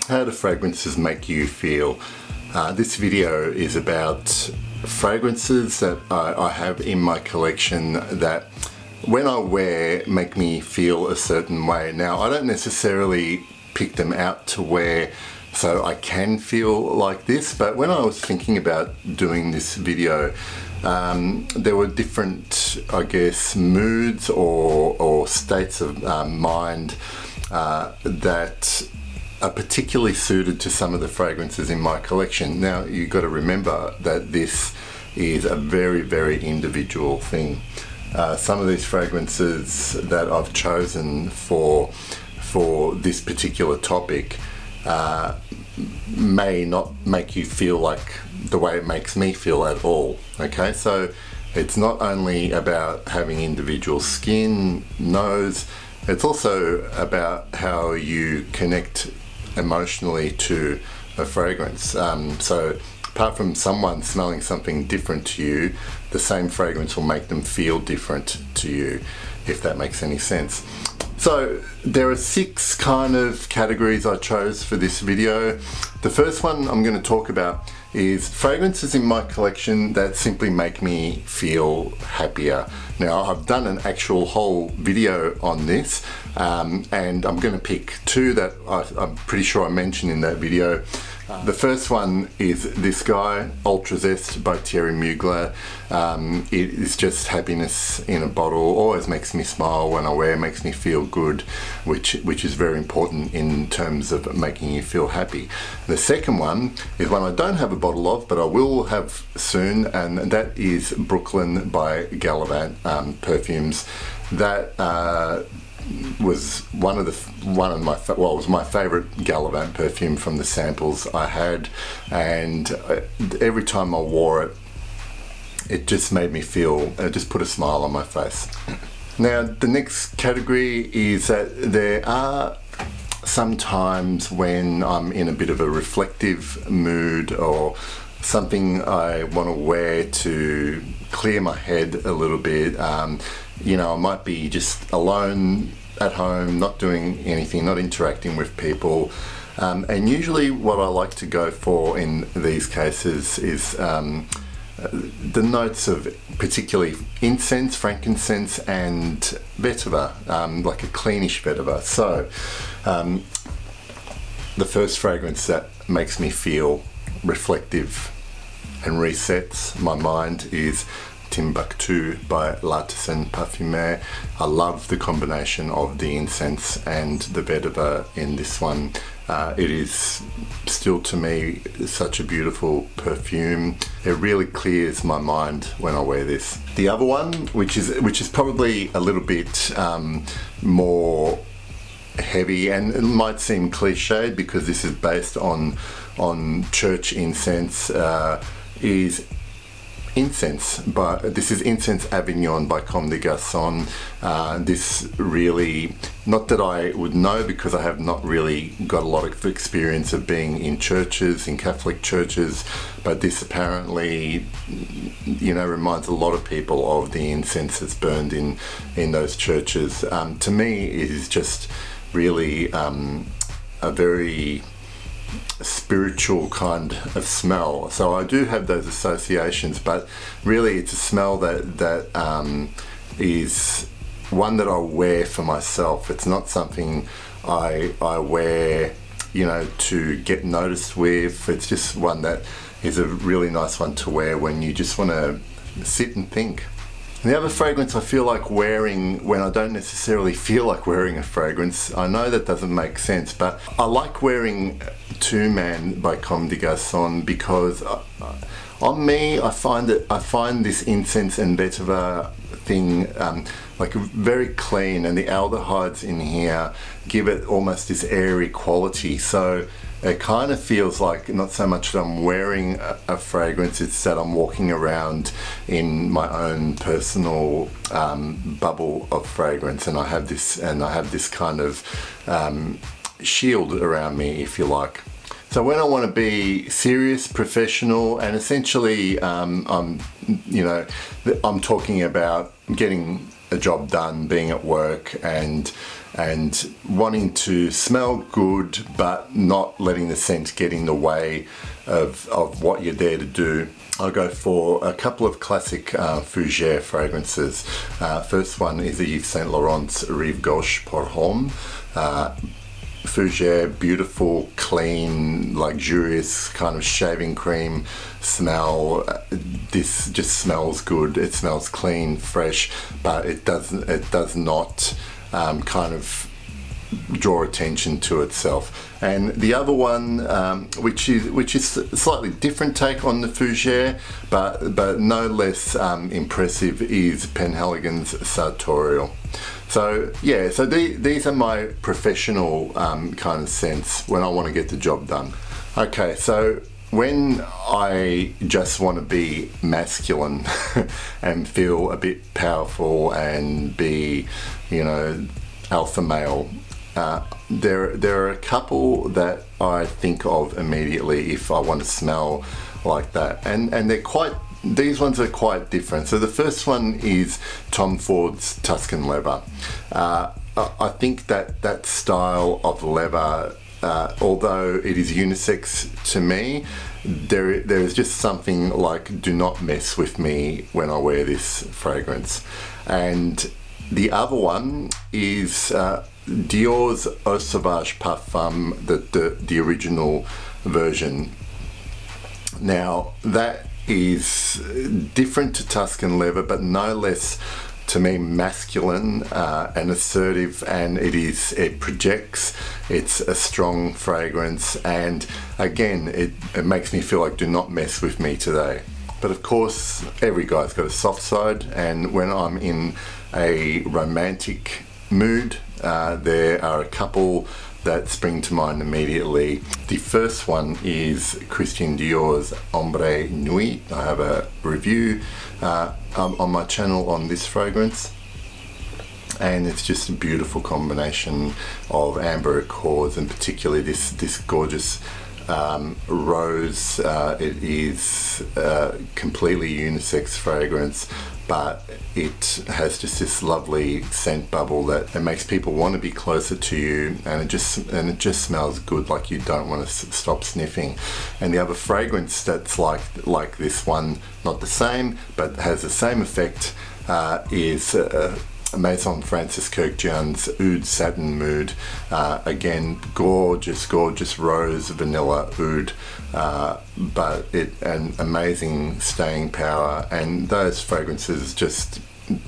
How do fragrances make you feel? This video is about fragrances that I have in my collection that when I wear make me feel a certain way. Now, I don't necessarily pick them out to wear so I can feel like this, but when I was thinking about doing this video, there were different, I guess, moods or states of mind that are particularly suited to some of the fragrances in my collection. Now, you've got to remember that this is a very, very individual thing. Some of these fragrances that I've chosen for this particular topic may not make you feel like the way it makes me feel at all. Okay, so it's not only about having individual skin, nose, it's also about how you connect emotionally to a fragrance. So apart from someone smelling something different to you, the same fragrance will make them feel different to you, if that makes any sense. So there are 6 kind of categories I chose for this video. The first one I'm going to talk about is fragrances in my collection that simply make me feel happier. Now, I've done an actual whole video on this, and I'm going to pick 2 that I'm pretty sure I mentioned in that video. The first one is this guy, Ultra Zest by Thierry Mugler. It is just happiness in a bottle. Always makes me smile when I wear, makes me feel good, which is very important in terms of making you feel happy. The second one is one I don't have a bottle of, but I will have soon, and that is Brooklyn by Gallivant perfumes. That was one of my it was my favorite Gallivant perfume from the samples I had, and every time I wore it, it just made me feel, it just put a smile on my face. Now, the next category is that there are some times when I'm in a bit of a reflective mood or something I want to wear to clear my head a little bit. You know, I might be just alone at home, not doing anything, not interacting with people. And usually what I like to go for in these cases is the notes of particularly incense, frankincense and vetiver, like a cleanish vetiver. So the first fragrance that makes me feel reflective and resets my mind is Timbuktu by L'Artisan Parfumé. I love the combination of the incense and the vetiver in this one. It is still, to me, such a beautiful perfume. It really clears my mind when I wear this. The other one, which is probably a little bit more heavy, and it might seem cliched because this is based on church incense, is Incense, but this is Incense Avignon by Comme des Garçons. This really, not that I would know because I have not really got a lot of experience of being in churches, in Catholic churches, but this apparently, you know, reminds a lot of people of the incense that's burned in those churches. To me, it is just really a very spiritual kind of smell. So I do have those associations, but really it's a smell that is one that I wear for myself. It's not something I wear, you know, to get noticed with. It's just one that is a really nice one to wear when you just want to sit and think. The other fragrance I feel like wearing when I don't necessarily feel like wearing a fragrance, I know that doesn't make sense, but I like wearing Two Man by Comme des Garçons because on me, I find this incense and vetiver thing like very clean, and the aldehydes in here give it almost this airy quality. So it kind of feels like not so much that I'm wearing a fragrance, it's that I'm walking around in my own personal bubble of fragrance, and I have this kind of shield around me, if you like. So when I want to be serious, professional, and essentially I'm talking about getting a job done, being at work, and wanting to smell good, but not letting the scent get in the way of what you're there to do, I'll go for a couple of classic fougère fragrances. First one is the Yves Saint Laurent's Rive Gauche pour Homme. Fougère, beautiful, clean, luxurious kind of shaving cream smell. This just smells good. It smells clean, fresh, but it does not kind of draw attention to itself. And the other one, which is a slightly different take on the fougère, but no less impressive, is Penhaligon's Sartorial. So yeah, so these are my professional kind of scents when I want to get the job done. Okay, so when I just want to be masculine and feel a bit powerful and be, you know, alpha male, there are a couple that I think of immediately if I want to smell like that, and these ones are quite different. So the first one is Tom Ford's Tuscan Leather. I think that style of leather, although it is unisex to me, there is just something like, do not mess with me when I wear this fragrance. And the other one is Dior's Eau Sauvage Parfum, the original version. Now that is different to Tuscan Leather, but no less, to me, masculine and assertive, and it projects. It's a strong fragrance, and again, it makes me feel like, do not mess with me today. But of course, every guy's got a soft side, and when I'm in a romantic mood, there are a couple that spring to mind immediately. The first one is Christian Dior's Ombre Nuit. I have a review on my channel on this fragrance, and it's just a beautiful combination of amber accords, and particularly this gorgeous rose. It is a completely unisex fragrance, but it has just this lovely scent bubble that it makes people want to be closer to you, and it just smells good, like you don't want to stop sniffing. And the other fragrance that's like this one, not the same, but has the same effect, is Maison Francis Kurkdjian's Oud Satin Mood. Again, gorgeous rose vanilla oud, but an amazing staying power, and those fragrances just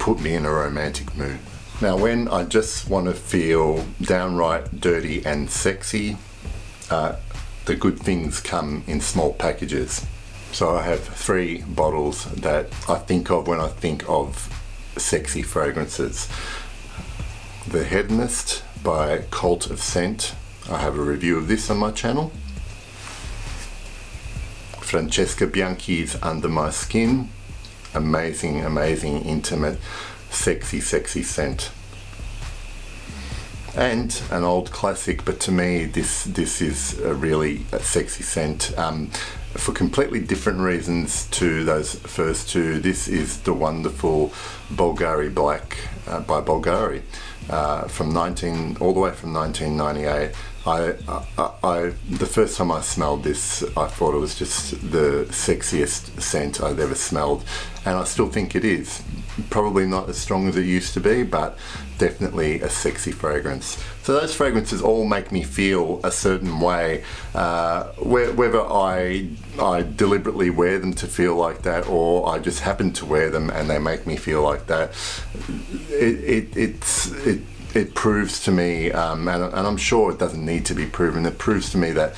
put me in a romantic mood. Now when I just want to feel downright dirty and sexy, the good things come in small packages. So I have 3 bottles that I think of when I think of sexy fragrances. The Hedonist by Cult of Scent. I have a review of this on my channel. Francesca Bianchi's Under My Skin. Amazing, intimate, sexy scent. And an old classic, but to me this is a really sexy scent, for completely different reasons to those first two. This is the wonderful Bulgari Black by Bulgari, all the way from 1998. The first time I smelled this, I thought it was just the sexiest scent I'd ever smelled, and I still think it is. Probably not as strong as it used to be, but definitely a sexy fragrance. So those fragrances all make me feel a certain way, whether I deliberately wear them to feel like that, or I just happen to wear them and they make me feel like that. It proves to me, and I'm sure it doesn't need to be proven, it proves to me that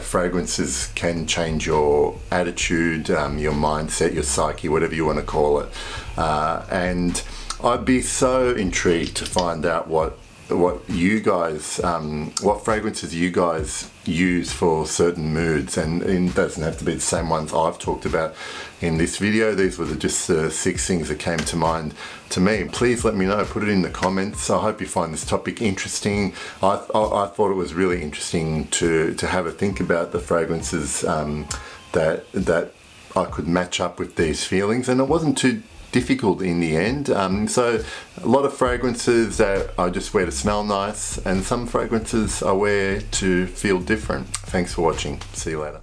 fragrances can change your attitude, your mindset, your psyche, whatever you want to call it. And I'd be so intrigued to find out what you guys, what fragrances you guys use for certain moods, and it doesn't have to be the same ones I've talked about in this video. These were just the 6 things that came to mind to me. Please let me know, put it in the comments. I hope you find this topic interesting. I thought it was really interesting to have a think about the fragrances that I could match up with these feelings, and it wasn't too difficult in the end. So a lot of fragrances that I just wear to smell nice, and some fragrances I wear to feel different. Thanks for watching. See you later.